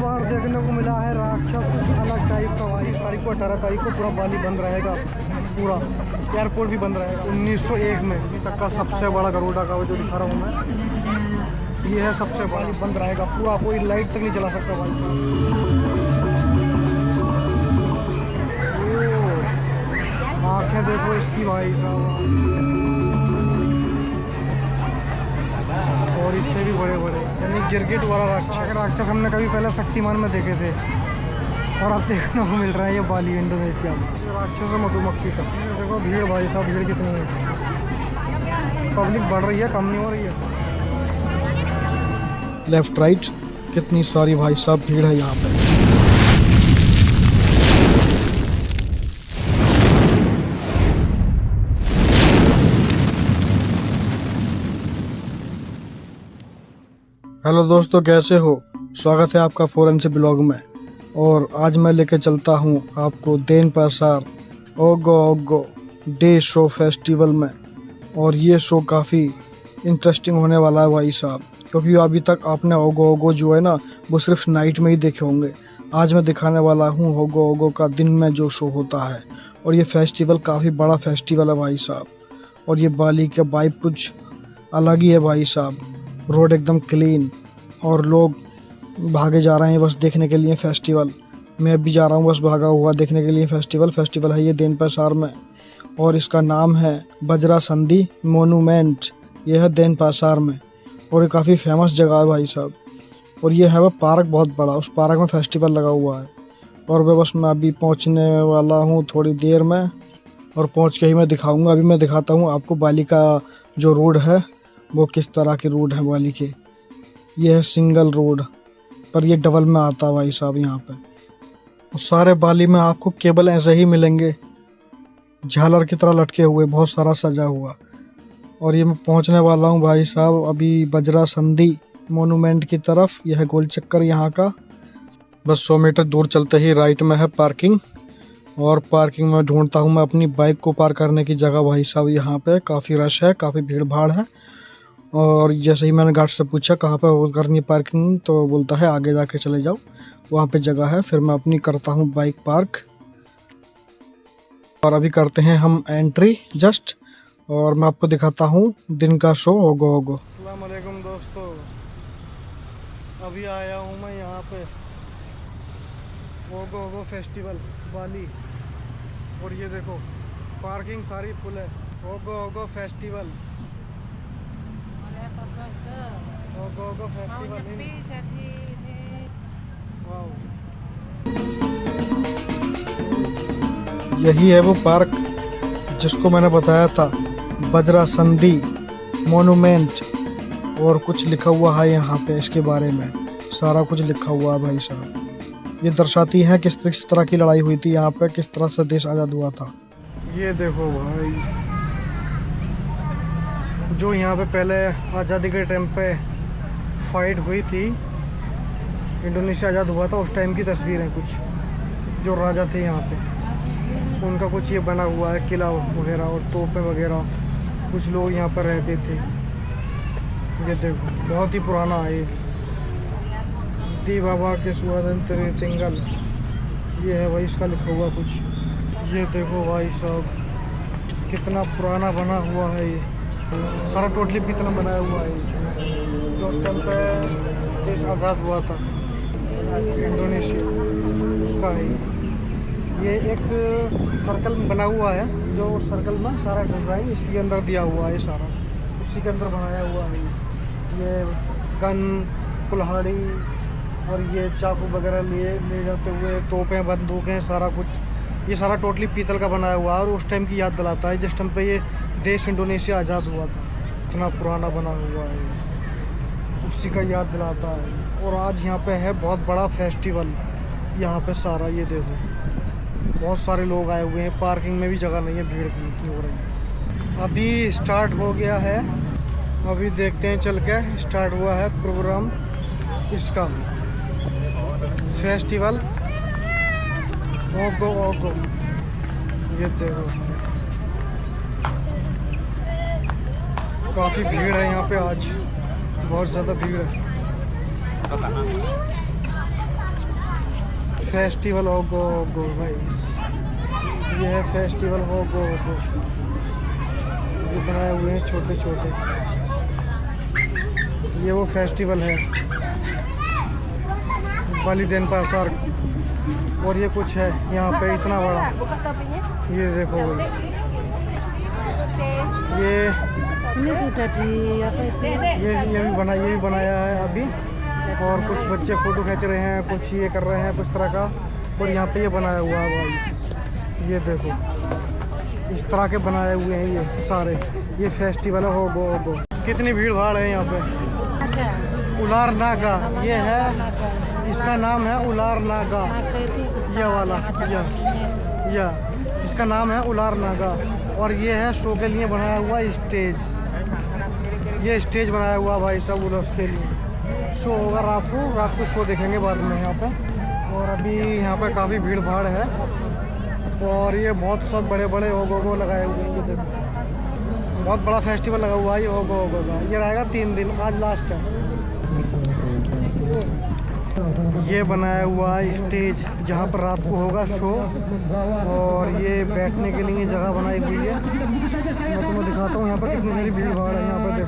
बार देखने को मिला है राक्षस अलग टाइप का। 22 तारीख को 18 तारीख को पूरा बाली बंद रहेगा, पूरा एयरपोर्ट भी बंद रहेगा। 1901 में अभी तक का सबसे बड़ा गरुड़ा का जो दिखा रहा हूँ मैं, ये है सबसे बड़ा। बंद रहेगा पूरा, कोई लाइट तक नहीं चला सकता भाई साहब। आँखें देखो इसकी भाई साहब, और इससे भी बड़े बड़े, यानी गिरगिट वाला राक्षस हमने कभी पहले शक्तिमान में देखे थे, और अब देखने को मिल रहा है ये बाली इंडोनेशिया में। ये राक्षस है मधुमक्खी का। देखो भीड़ भाई साहब, भीड़ कितनी है, पब्लिक बढ़ रही है, कम नहीं हो रही है। लेफ्ट राइट कितनी सारी भाई साहब भीड़ है यहाँ पे। हेलो दोस्तों, कैसे हो? स्वागत है आपका फॉरेन से ब्लॉग में। और आज मैं लेके चलता हूँ आपको देनपासार ओगो ओगो डे शो फेस्टिवल में। और ये शो काफ़ी इंटरेस्टिंग होने वाला है भाई साहब, क्योंकि अभी तक आपने ओगो ओगो जो है ना, वो सिर्फ नाइट में ही देखे होंगे। आज मैं दिखाने वाला हूँ ओगो ओगो का दिन में जो शो होता है। और ये फेस्टिवल काफ़ी बड़ा फेस्टिवल है भाई साहब। और ये बाली के वाइब कुछ अलग ही है भाई साहब। रोड एकदम क्लीन और लोग भागे जा रहे हैं बस देखने के लिए फेस्टिवल। मैं भी जा रहा हूँ बस भागा हुआ देखने के लिए फेस्टिवल है ये देनपासार में। और इसका नाम है बजरा संधि मोनूमेंट। ये है देनपासार में, और ये काफ़ी फेमस जगह है भाई साहब। और ये है वह पार्क बहुत बड़ा, उस पार्क में फेस्टिवल लगा हुआ है। और मैं अभी पहुँचने वाला हूँ थोड़ी देर में, और पहुँच के ही मैं दिखाऊँगा। अभी मैं दिखाता हूँ आपको बाली का जो रोड है वो किस तरह के रोड है बाली के। ये है सिंगल रोड, पर ये डबल में आता है भाई साहब यहाँ पे। सारे बाली में आपको केबल ऐसे ही मिलेंगे, झालर की तरह लटके हुए, बहुत सारा सजा हुआ। और ये मैं पहुँचने वाला हूँ भाई साहब अभी बजरा संधि मोनूमेंट की तरफ। यह है गोल चक्कर यहाँ का। बस 100 मीटर दूर चलते ही राइट में है पार्किंग, और पार्किंग में ढूंढता हूँ मैं अपनी बाइक को पार्क करने की जगह भाई साहब। यहाँ पे काफ़ी रश है, काफ़ी भीड़ भाड़ है। और जैसे ही मैंने गार्ड से पूछा कहाँ पे वो करनी पार्किंग, तो बोलता है आगे जाके चले जाओ, वहाँ पे जगह है। फिर मैं अपनी करता हूँ बाइक पार्क, और अभी करते हैं हम एंट्री जस्ट। और मैं आपको दिखाता हूँ दिन का शो ओगो ओगो। अस्सलाम वालेकुम दोस्तों, अभी आया हूँ मैं यहाँ पे ओगो ओगो फेस्टिवल बाली। और ये देखो पार्किंग सारी फुल है। ओगो ओगो फेस्टिवल, ओगो ओगो फेस्टिवल। यही है वो पार्क जिसको मैंने बताया था, बजरा संधि मोनूमेंट। और कुछ लिखा हुआ है यहाँ पे इसके बारे में, सारा कुछ लिखा हुआ है भाई साहब। ये दर्शाती है किस तरह की लड़ाई हुई थी यहाँ पे, किस तरह से देश आज़ाद हुआ था। ये देखो भाई, जो यहाँ पे पहले आज़ादी के टाइम पे फाइट हुई थी, इंडोनेशिया आज़ाद हुआ था, उस टाइम की तस्वीर है कुछ। जो राजा थे यहाँ पे उनका कुछ ये बना हुआ है, किला वगैरह और तोपें वगैरह। कुछ लोग यहाँ पर रहते थे। ये देखो बहुत ही पुराना है ये, दी बाबा के स्वातंत्र तिंगल। ये है भाई इसका लिखा हुआ कुछ। ये देखो भाई साहब कितना पुराना बना हुआ है ये, सारा टोटली पीतल बनाया हुआ है। जो उस टाइम पे देश आज़ाद हुआ था इंडोनेशिया, उसका है ये। एक सर्कल बना हुआ है, जो सर्कल में सारा डिज़ाइन इसके अंदर दिया हुआ है, सारा उसी के अंदर बनाया हुआ है। ये गन, कुल्हाड़ी और ये चाकू वगैरह ले जाते हुए, तोपें, बंदूकें, सारा कुछ ये सारा टोटली पीतल का बनाया हुआ है। और उस टाइम की याद दिलाता है जिस टाइम पे ये देश इंडोनेशिया आज़ाद हुआ था। इतना पुराना बना हुआ है, उसी का याद दिलाता है। और आज यहाँ पे है बहुत बड़ा फेस्टिवल यहाँ पे सारा। ये देखो बहुत सारे लोग आए हुए हैं, पार्किंग में भी जगह नहीं है, भीड़ इतनी हो रही है। अभी स्टार्ट हो गया है, अभी देखते हैं चल के। स्टार्ट हुआ है प्रोग्राम इसका, फेस्टिवल ओगो ओगो। ये देखो काफ़ी भीड़ है यहाँ पे आज, बहुत ज़्यादा भीड़ है। फेस्टिवल ओगोगो गाइस, ये है फेस्टिवल ओगोगो। ये बनाए हुए हैं छोटे छोटे, ये वो फेस्टिवल है बाली देनपासार। और ये कुछ है यहाँ पे इतना बड़ा, ये देखो ये भी बनाया है अभी। और कुछ बच्चे फ़ोटो खींच रहे हैं, कुछ ये कर रहे हैं कुछ तरह का। और यहाँ पे ये बनाया हुआ है भाई, ये देखो इस तरह के बनाए हुए हैं ये सारे। ये फेस्टिवल है ओगोगो। कितनी भीड़ भाड़ है यहाँ पे। उलार नागा ये है, इसका नाम है उलार नागा। ये वाला या इसका नाम है उलार नागा। और ये है शो के लिए बनाया हुआ स्टेज। ये स्टेज बनाया हुआ भाई सब उलस के लिए। शो होगा रात को शो देखेंगे बाद में यहाँ पे। और अभी यहाँ पे काफ़ी भीड़ भाड़ है। और ये बहुत सब बड़े बड़े ओगोगो लगाए हुए हैं। ये देखो बहुत बड़ा फेस्टिवल लगा हुआ है ये ओगोगो का। ये रहेगा 3 दिन, आज लास्ट है। ये बनाया हुआ है स्टेज जहाँ पर रात को होगा शो। और ये बैठने के लिए जगह बनाई हुई है। मैं तुम्हें दिखाता हूँ यहाँ पर कितनी सारी भीड़ भाड़ है। यहाँ पर देखो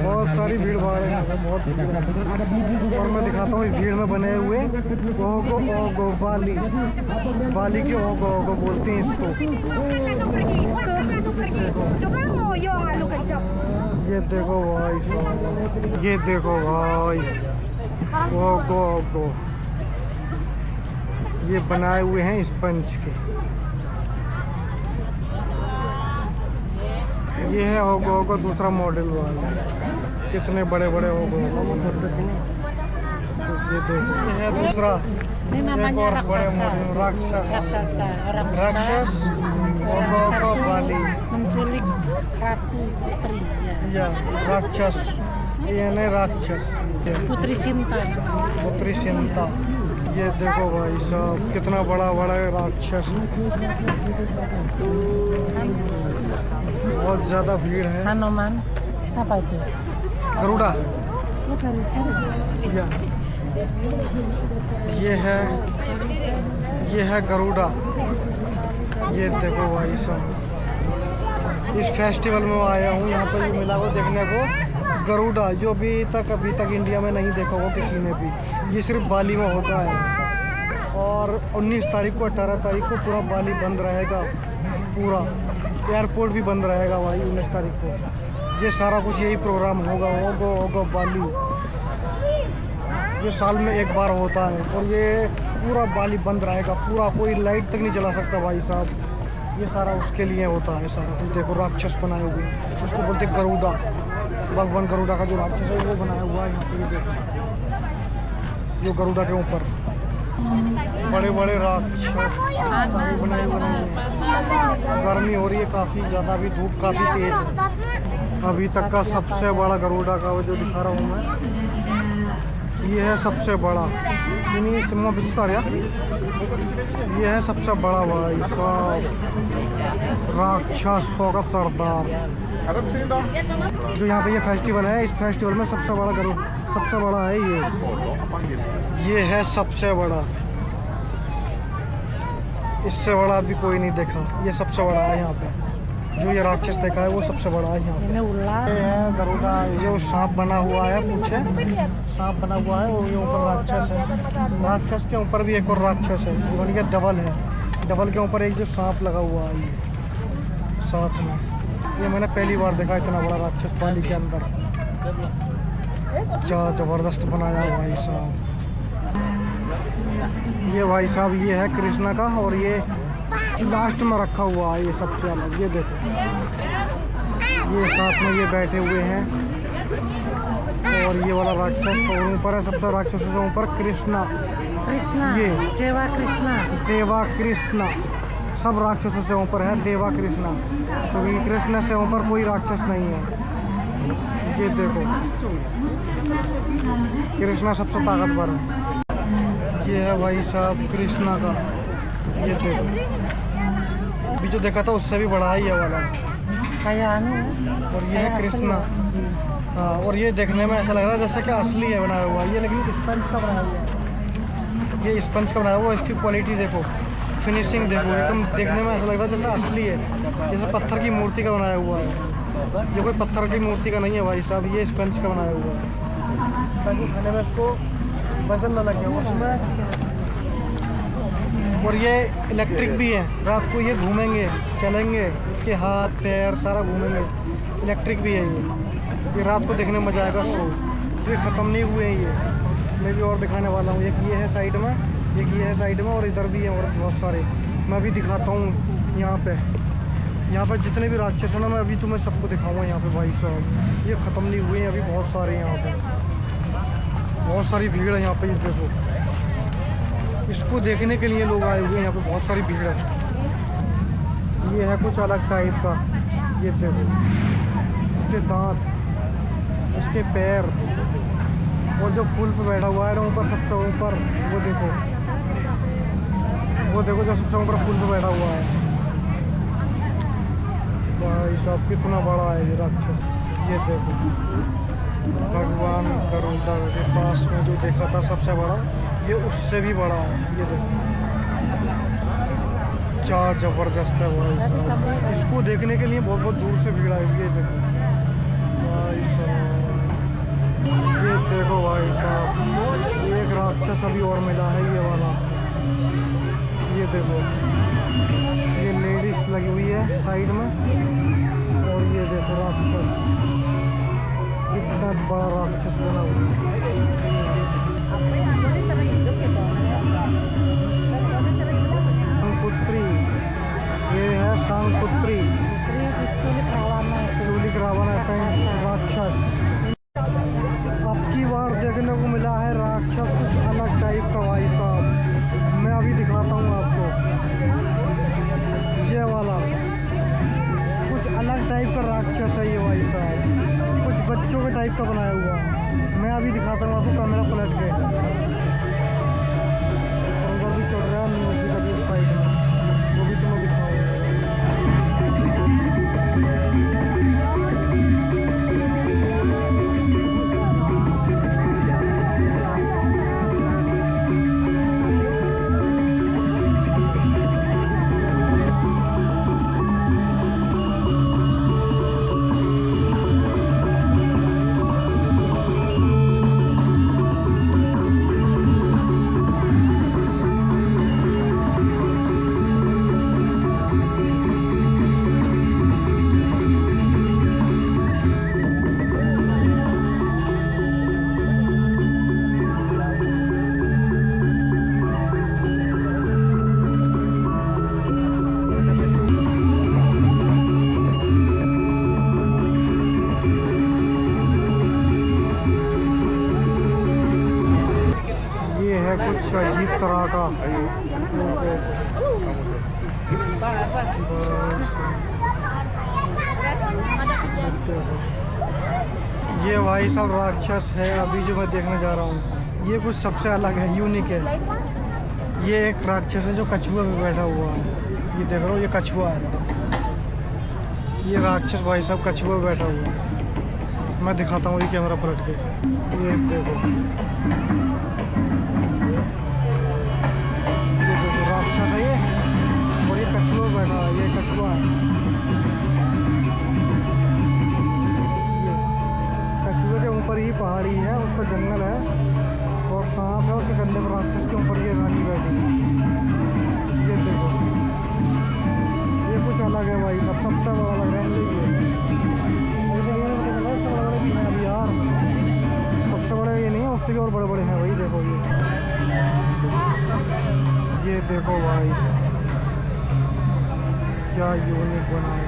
बहुत सारी भीड़ भाड़ है यहाँ पर, बहुत भीड़। और मैं दिखाता हूँ इस भीड़ में बने हुए ओगो बाली के ओगो बोलते हैं इसको। ये देखो भाई, ये देखो भाई ओगो ये बनाए हुए हैं स्पंज के। ये है ओगो दूसरा मॉडल वाला। कितने बड़े बड़े ओगो। ये देखो ये है दूसरा, एक और बड़े मॉडल राक्षस ओगो बाली menculik Ratu Putri या राक्षस। ये नहीं राक्षस, Putri Sinta। पुत्री सिंता। ये देखो भाई साहब कितना बड़ा बड़ा राक्षस। बहुत ज़्यादा भीड़ है। Hanoman apa itu? गरुड़ा या ये है गरुड़ा। ये देखो भाई साहब इस फेस्टिवल में आया हूँ यहाँ पर। ये मिला को देखने को गरुड़ा, जो अभी तक इंडिया में नहीं देखा होगा किसी ने भी। ये सिर्फ बाली में होता है। और 19 तारीख को 18 तारीख को पूरा बाली बंद रहेगा, पूरा एयरपोर्ट भी बंद रहेगा भाई 19 तारीख को। ये सारा कुछ यही प्रोग्राम होगा ओगो बाली। ये साल में एक बार होता है। और ये पूरा बाली बंद रहेगा, पूरा कोई लाइट तक नहीं जला सकता भाई साहब। ये सारा उसके लिए होता है सारा कुछ। देखो राक्षस बनाए हुए, उसको बोलते गरुड़ा। भगवान गरुड़ा का जो राक्षस है वो बनाया हुआ है यहाँ पे। ये देखो जो गरुड़ा के ऊपर बड़े बड़े राक्षस बनाए हुए हैं। गर्मी हो रही है काफ़ी ज़्यादा, अभी धूप काफ़ी तेज़ है। अभी तक का सबसे बड़ा गरुड़ा का जो दिखा रहा हूँ मैं, ये है सबसे बड़ा। ये है सबसे बड़ा भाई साहब राक्षसों का सरदार। जो यहाँ पे ये फेस्टिवल है, इस फेस्टिवल में सबसे बड़ा है ये है सबसे बड़ा। इससे बड़ा अभी कोई नहीं देखा। ये सबसे बड़ा है यहाँ पे। जो ये राक्षस देखा है वो सबसे बड़ा है यहाँ पे। ये है गरुड़ा, जो सांप बना हुआ है, पूछे सांप बना हुआ है। और ये ऊपर राक्षस है। राक्षस के ऊपर भी एक और राक्षस है, ये डबल है। डबल के ऊपर एक जो सांप लगा हुआ है ये साथ में। ये मैंने पहली बार देखा इतना बड़ा राक्षस पानी के अंदर। क्या ज़बरदस्त बनाया है भाई साहब। ये भाई साहब ये है कृष्णा का। और ये लास्ट में रखा हुआ है ये सबसे अलग। ये देखो ये साथ में ये बैठे हुए हैं। और ये वाला राक्षस और ऊपर है सबसे राक्षसों से ऊपर कृष्णा। ये देवा कृष्णा सब राक्षसों से ऊपर है देवा कृष्णा। क्योंकि तो कृष्ण से ऊपर कोई राक्षस नहीं है। ये देखो कृष्णा सबसे ताकतवर है। ये है भाई साहब कृष्णा का। ये देखो अभी जो देखा था उससे भी बड़ा है ये वाला। और ये है कृष्णा। हाँ, और ये देखने में ऐसा लग रहा है जैसे कि असली है बनाया हुआ ये, लेकिन स्पंज का बनाया हुआ है। ये स्पंज का बनाया हुआ, इसकी क्वालिटी देखो, फिनिशिंग देखो, एकदम देखने में ऐसा लग रहा है जैसे असली है, जैसे पत्थर की मूर्ति का बनाया हुआ है। ये कोई पत्थर की मूर्ति का नहीं है भाई साहब, ये स्पंज का बनाया हुआ है, ताकि खाने में इसको वजन ना लगे उसमें। और ये इलेक्ट्रिक भी है, रात को ये घूमेंगे, चलेंगे, इसके हाथ पैर सारा घूमेंगे, इलेक्ट्रिक भी है ये रात को देखने में मज़ा आएगा शो। ये ख़त्म नहीं हुए हैं, ये मैं भी और दिखाने वाला हूँ। एक ये है साइड में, एक ये है साइड में, और इधर भी है और बहुत सारे मैं भी दिखाता हूँ। यहाँ पे जितने भी राक्षस हैं ना, मैं अभी तुम्हें सबको दिखाऊंगा यहाँ पे भाई साहब। ये ख़त्म नहीं हुए हैं, अभी बहुत सारे यहाँ पे, बहुत सारी भीड़ है यहाँ पे। ये देखो, इसको देखने के लिए लोग आए हुए हैं, यहाँ पे बहुत सारी भीड़ है। ये है कुछ अलग टाइप का, ये देखो, इसके दांत, इसके पैर, और जो फूल पे बैठा हुआ है ना ऊपर, सबसे ऊपर, वो देखो जो सबसे ऊपर फूल पे बैठा हुआ है भाई साहब, कितना बड़ा है ये राक्षस। ये देखो, भगवान गरुड़ा के पास में जो देखा था सबसे बड़ा, ये उससे भी बड़ा है। ये देखो क्या ज़बरदस्त है भाई साहब, इसको देखने के लिए बहुत बहुत दूर से भीड़ आई। ये देखो भाई साहब, ये देखो भाई साहब, एक राक्षस अभी और मिला है, ये वाला। ये देखो, ये लेडीज लगी हुई है साइड में, और ये देखो राक्षस, कितना बड़ा राक्षस बना हुआ है। पुत्री, ये है सांगपुत्री, चूलिक रावण राक्षस। अब की बार देखने को मिला है राक्षस कुछ अलग टाइप का भाई साहब, मैं अभी दिखाता हूँ आपको। ये वाला कुछ अलग टाइप का राक्षस है ये भाई साहब, कुछ बच्चों के टाइप का बनाया हुआ है। मैं अभी दिखाता हूँ आपको कैमरा पलट के। उधर भी चल रहा है म्यूजिक अभी उस साइड में, वो भी तुम्हें दिखाऊंगा। कुछ अजीब तरह का, ये भाई साहब राक्षस है अभी जो मैं देखने जा रहा हूँ। ये कुछ सबसे अलग है, यूनिक है। ये एक राक्षस है जो कछुआ में बैठा हुआ है, ये देख रहा हूँ, ये कछुआ है। ये राक्षस भाई साहब कछुआ में बैठा हुआ है, मैं दिखाता हूँ ये कैमरा पलट के। ये देखो, राक्षस है ये, और ये कछुआ में बैठा है, ये कछुआ है। कछुए के ऊपर ही पहाड़ी है, उस पर जंगल है और सांप है, उसके कंधे पर राक्षस के ऊपर ये रानी बैठी है। ये देखो, ये कुछ अलग है भाई, सबसे बड़ा लग रहा है अभी यार, सबसे बड़े ये नहीं है, उससे भी और बड़े बड़े हैं भाई। देखो ये देखो भाई क्या यूनिक बना है।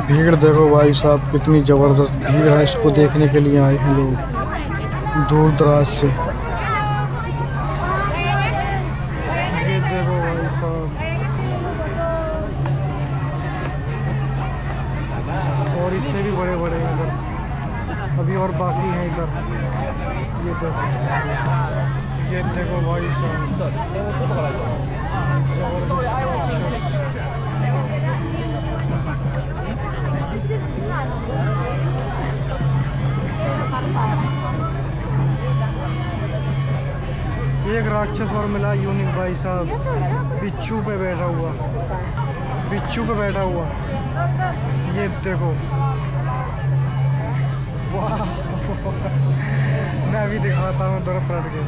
भीड़ देखो भाई साहब, कितनी ज़बरदस्त भीड़ है, इसको देखने के लिए आए हैं लोग दूर दराज से। ये देखो भाई साहब, और इससे भी बड़े बड़े हैं इधर, अभी और बाकी हैं इधर। ये देखो भाई साहब, एक राक्षस और मिला यूनिक भाई साहब, बिच्छू पे बैठा हुआ, बिच्छू पे बैठा हुआ। ये देखो, वाह मैं अभी दिखाता हूँ तरफ पलट के।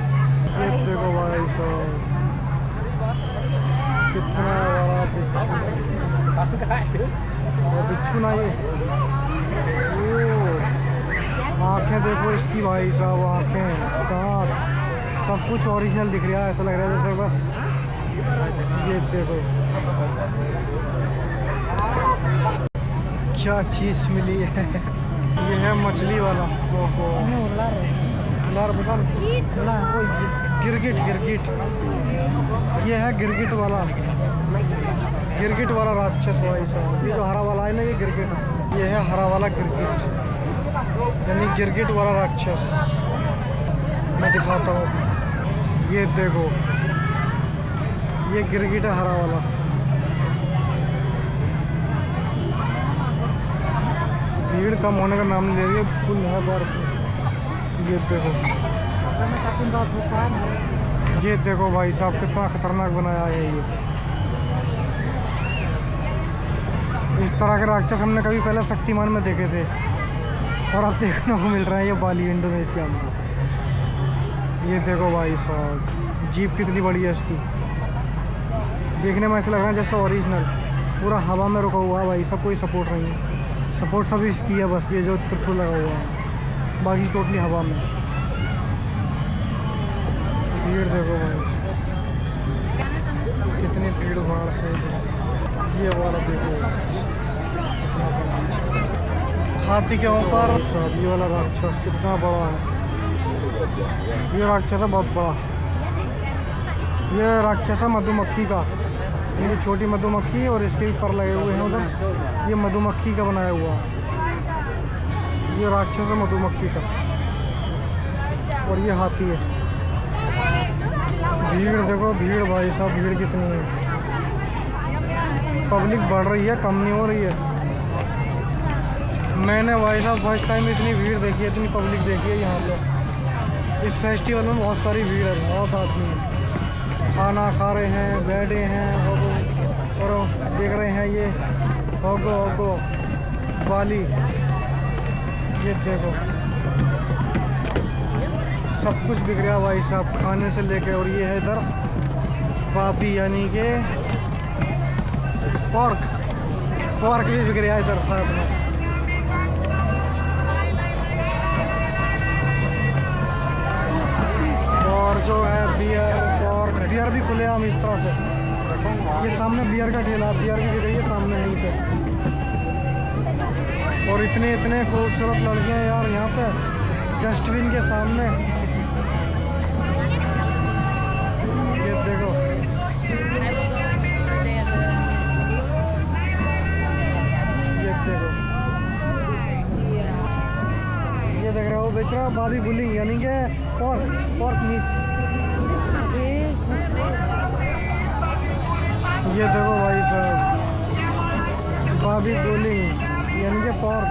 ये देखो भाई साहब, कितना बड़ा बिच्छू, बिच्छू ना ये, आँखें देखो इसकी भाई साहब, आँखें, दांत, सब कुछ ओरिजिनल दिख रहा है। ऐसा लग रहा है जैसे बस। ये देखो क्या चीज़ मिली है। ये है मछली वाला, गिरगिट, गिरगिट। ये है गिरगिट वाला, गिरगिट वाला राक्षस भाई साहब। ये जो हरा वाला है ना, ये गिरगिट है। ये है हरा वाला गिरगिट, यानी गिरगिट वाला राक्षस। मैं दिखाता हूँ, ये देखो, ये गिरगिट है हरा वाला। भीड़ कम होने का नाम नहीं ले रही है, फुल है बर्फ। ये देखो, ये देखो भाई साहब, कितना खतरनाक बनाया है ये। इस तरह के राक्षस हमने कभी पहले शक्तिमान में देखे थे, और अब देखने को मिल रहा है ये बाली, इंडोनेशिया में। ये देखो भाई साहब, जीप कितनी बड़ी है इसकी, देखने में ऐसा लग रहा है जैसे ओरिजिनल, पूरा हवा में रुका हुआ है भाई सब। कोई सपोर्ट नहीं है, सपोर्ट सब इसकी है बस, ये जो त्रिशूल लगा हुआ है, बाकी टोटली हवा में। भीड़ देखो भाई, कितनी भीड़ भाड़ है इधर। ये वाला देखो, हाथी के ऊपर ये वाला राक्षस कितना बड़ा है। ये राक्षस है बहुत बड़ा, ये राक्षस है मधुमक्खी का। ये छोटी मधुमक्खी और इसके ऊपर लगे हुए हैं उधर, ये मधुमक्खी का बनाया हुआ। ये राक्षस है मधुमक्खी का, और ये हाथी है। भीड़ देखो, भीड़ भाई साहब, भीड़ कितनी है। पब्लिक बढ़ रही है, कम नहीं हो रही है। मैंने भाई साहब फर्स्ट टाइम इतनी भीड़ देखी है, इतनी पब्लिक देखी है यहाँ पे। इस फेस्टिवल में बहुत सारी भीड़ है, बहुत आदमी है। खाना खा रहे हैं, बैठे हैं और देख रहे हैं ये होगो बाली। ये देखो, सब कुछ बिक रहा भाई साहब, खाने से लेके। और ये है इधर बाबी, यानी कि पोर्क, पोर्क भी बिक रहा है इधर साथ में। और जो है बियर, पोर्क, बियर भी खुले हम इस तरह से। ये सामने बियर का ठेला, बियर भी बिक रही है सामने यहीं पे। और इतने इतने खूबसूरत लड़के हैं यार यहाँ पे, डस्टबिन के सामने। ये देखो, ये देखो, ये देख रहे हो, बेच रहा बाबी गुलिंग, यानी कि पोर्क, पोर्क मीट। ये देखो भाई साहब, बाबी गुलिंग, यानी कि पोर्क,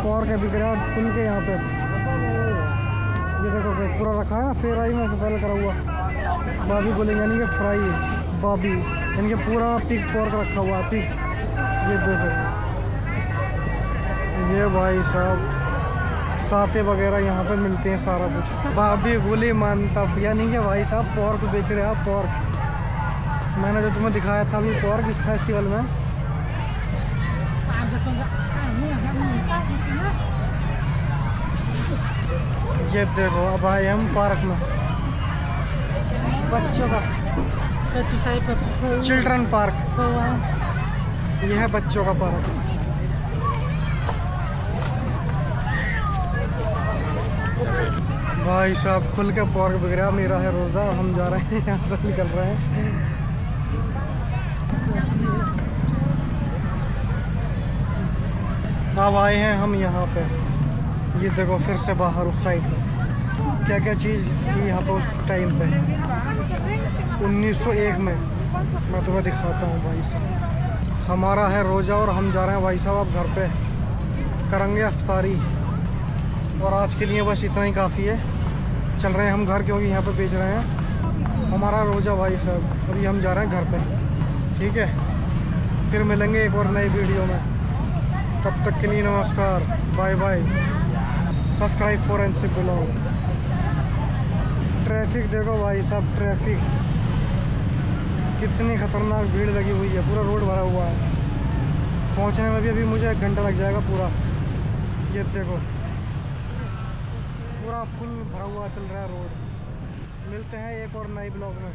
पोर्क है बिक रहा है खुल के यहाँ पे। ये देखो पूरा रखा है फ्राई में पहले करा हुआ, बाबी बोलेंगे यानी कि फ्राई, बाबी यानी कि पूरा पिग पोर्क रखा हुआ पिग। ये देखो, ये भाई साहब साते वगैरह यहाँ पे मिलते हैं, सारा कुछ। बाबी गुली मानता, यानी कि भाई साहब पोर्क बेच रहे हैं, पोर्क। मैंने जो तुम्हें दिखाया था अभी पोर्क इस फेस्टिवल में। ये देखो, अब आए हम पार्क में, बच्चों का चिल्ड्रन पार्क। ये है बच्चों का पार्क। भाई साहब खुल के पार्क बिक रहा, मेरा है रोज़ा, हम जा रहे हैं यहाँ से निकल रहे हैं। अब आए हैं हम यहाँ पे, ये देखो फिर से बाहर उस साइड क्या क्या चीज़ थी यहाँ पर उस टाइम पे 1901 में। मैं तुम्हें दिखाता हूँ भाई साहब। हमारा है रोज़ा और हम जा रहे हैं भाई साहब अब घर पे करेंगे अफ्तारी। और आज के लिए बस इतना ही काफ़ी है। चल रहे हैं हम घर क्योंकि यहाँ पे बेच रहे हैं हमारा रोज़ा भाई साहब। अभी हम जा रहे हैं घर पे, ठीक है। फिर मिलेंगे एक और नई वीडियो में। तब तक के लिए नमस्कार, bye bye. Subscribe forensic blog. Traffic देखो भाई साहब, ट्रैफिक कितनी खतरनाक भीड़ लगी हुई है। पूरा रोड भरा हुआ है। पहुंचने में भी अभी मुझे 1 घंटा लग जाएगा पूरा। ये देखो पूरा फुल भरा हुआ चल रहा है रोड। मिलते हैं एक और नई ब्लॉग में।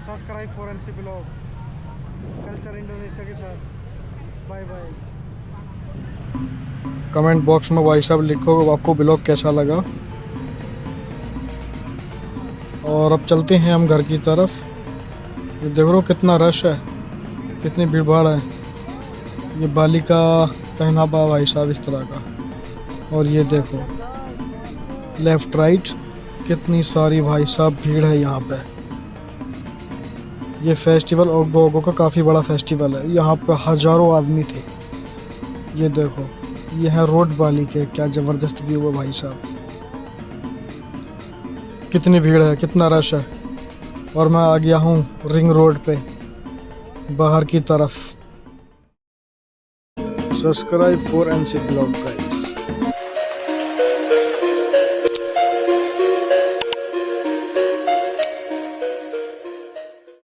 Subscribe forensic blog, culture Indonesia के साथ। Bye bye. कमेंट बॉक्स में भाई साहब लिखो आपको ब्लॉग कैसा लगा। और अब चलते हैं हम घर की तरफ। ये देख लो कितना रश है, कितनी भीड़ भाड़ है। ये बाली का पहनावा भाई साहब इस तरह का। और ये देखो लेफ्ट राइट कितनी सारी भाई साहब भीड़ है यहाँ पे। ये फेस्टिवल ओगो ओगो का काफ़ी बड़ा फेस्टिवल है। यहाँ पे हज़ारों आदमी थे। ये देखो ये है रोड बाली के, क्या ज़बरदस्त व्यू है भाई साहब। कितनी भीड़ है, कितना रश है। और मैं आ गया हूँ रिंग रोड पे बाहर की तरफ। Subscribe forensic blog guys.